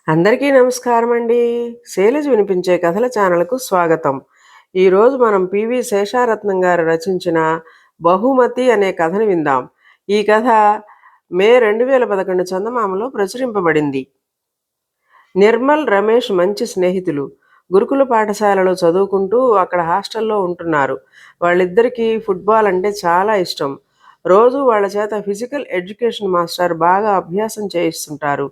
అందరికీ నమస్కారం అండి. శైలజ వినిపించే కథల ఛానల్‌కు స్వాగతం. ఈరోజు మనం పివి శేషారత్నం గారు రచించిన 'బహుమతి' అనే కథను విందాం. ఈ కథ మే 2011 చందమామలో ప్రచురింపబడింది. నిర్మల్, రమేష్ మంచి స్నేహితులు. గురుకుల పాఠశాలలో చదువుకుంటూ అక్కడ హాస్టల్లో ఉంటున్నారు. వాళ్ళిద్దరికీ ఫుట్బాల్ అంటే చాలా ఇష్టం. రోజూ వాళ్ళ చేత ఫిజికల్ ఎడ్యుకేషన్ మాస్టర్ బాగా అభ్యాసం చేయిస్తుంటారు.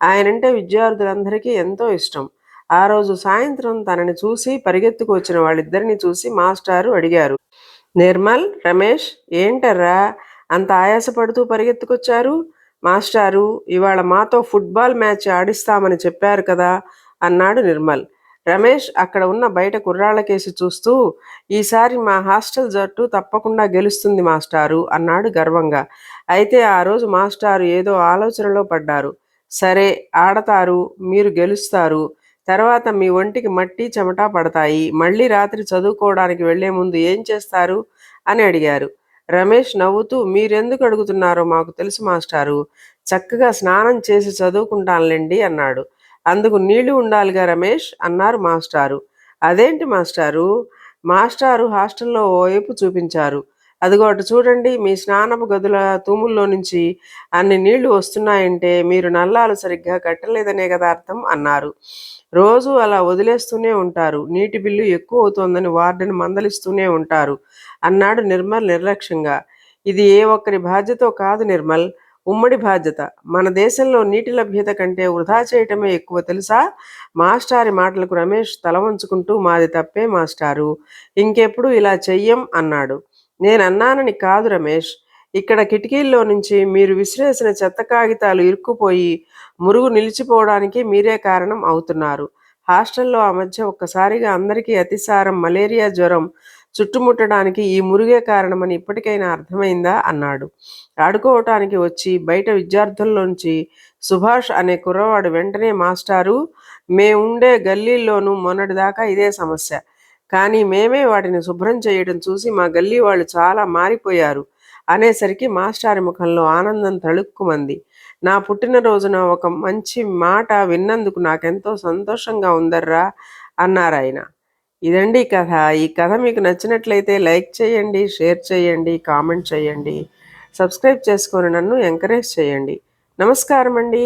ఆయనంటే విద్యార్థులందరికీ ఎంతో ఇష్టం. ఆ రోజు సాయంత్రం తనని చూసి పరిగెత్తుకు వచ్చిన వాళ్ళిద్దరిని చూసి మాస్టారు అడిగారు. నిర్మల్, రమేష్, ఏంటర్రా అంత ఆయాసపడుతూ పరిగెత్తుకొచ్చారు? మాస్టారు ఇవాళ మాతో ఫుట్బాల్ మ్యాచ్ ఆడిస్తామని చెప్పారు కదా అన్నాడు నిర్మల్. రమేష్ అక్కడ ఉన్న బయట కుర్రాళ్ళకేసి చూస్తూ, ఈసారి మా హాస్టల్ జట్టు తప్పకుండా గెలుస్తుంది మాస్టారు అన్నాడు గర్వంగా. అయితే ఆ రోజు మాస్టారు ఏదో ఆలోచనలో పడ్డారు. సరే, ఆడతారు, మీరు గెలుస్తారు. తర్వాత మీ ఒంటికి మట్టి చెమట పడతాయి. మళ్ళీ రాత్రి చదువుకోవడానికి వెళ్లే ముందు ఏం చేస్తారు అని అడిగారు. రమేష్ నవ్వుతూ, మీరెందుకు అడుగుతున్నారో మాకు తెలుసు మాస్టారు. చక్కగా స్నానం చేసి చదువుకుంటానులేండి అన్నాడు. అందుకు నీళ్లు ఉండాలిగా రమేష్ అన్నారు మాస్టారు. అదేంటి మాస్టారు? మాస్టారు హాస్టల్లో ఓ వైపు చూపించారు. అదిగో అటు చూడండి, మీ స్నానపు గదుల తూముల్లో నుంచి అన్ని నీళ్లు వస్తున్నాయంటే మీరు నల్లాలు సరిగ్గా కట్టలేదనే కదా అర్థం అన్నారు. రోజు అలా వదిలేస్తూనే ఉంటారు. నీటి బిల్లు ఎక్కువ అవుతోందని వార్డెన్ మందలిస్తూనే ఉంటారు అన్నాడు నిర్మల్ నిర్లక్ష్యంగా. ఇది ఏ ఒక్కరి బాధ్యతో కాదు నిర్మల్, ఉమ్మడి బాధ్యత. మన దేశంలో నీటి లభ్యత కంటే వృధా చేయటమే ఎక్కువ తెలుసా? మాస్టారి మాటలకు రమేష్ తల వంచుకుంటూ, మాది తప్పే మాస్టారు, ఇంకెప్పుడు ఇలా చెయ్యం అన్నాడు. నేనన్నానని కాదు రమేష్, ఇక్కడ కిటికీల్లో నుంచి మీరు విసిరేసిన చెత్త కాగితాలు ఇరుక్కుపోయి మురుగు నిలిచిపోవడానికి మీరే కారణం అవుతున్నారు. హాస్టల్లో ఆ మధ్య ఒక్కసారిగా అందరికీ అతిసారం, మలేరియా జ్వరం చుట్టుముట్టడానికి ఈ మురుగే కారణమని ఇప్పటికైనా అర్థమైందా అన్నాడు. ఆడుకోవటానికి వచ్చి బయట విద్యార్థుల్లోంచి సుభాష్ అనే కుర్రవాడు వెంటనే, మాస్టారు మేముండే గల్లీల్లోనూ మొన్నటిదాకా ఇదే సమస్య. కానీ మేమే వాటిని శుభ్రం చేయడం చూసి మా గల్లీ వాళ్ళు చాలా మారిపోయారు అనేసరికి మాస్టారి ముఖంలో ఆనందం తళుక్కుమంది. నా పుట్టినరోజున ఒక మంచి మాట విన్నందుకు నాకెంతో సంతోషంగా ఉందర్రా అన్నారాయన. ఇదండి కథ. ఈ కథ మీకు నచ్చినట్లయితే లైక్ చేయండి, షేర్ చేయండి, కామెంట్ చేయండి. సబ్స్క్రైబ్ చేసుకొని నన్ను ఎంకరేజ్ చేయండి. నమస్కారం అండి.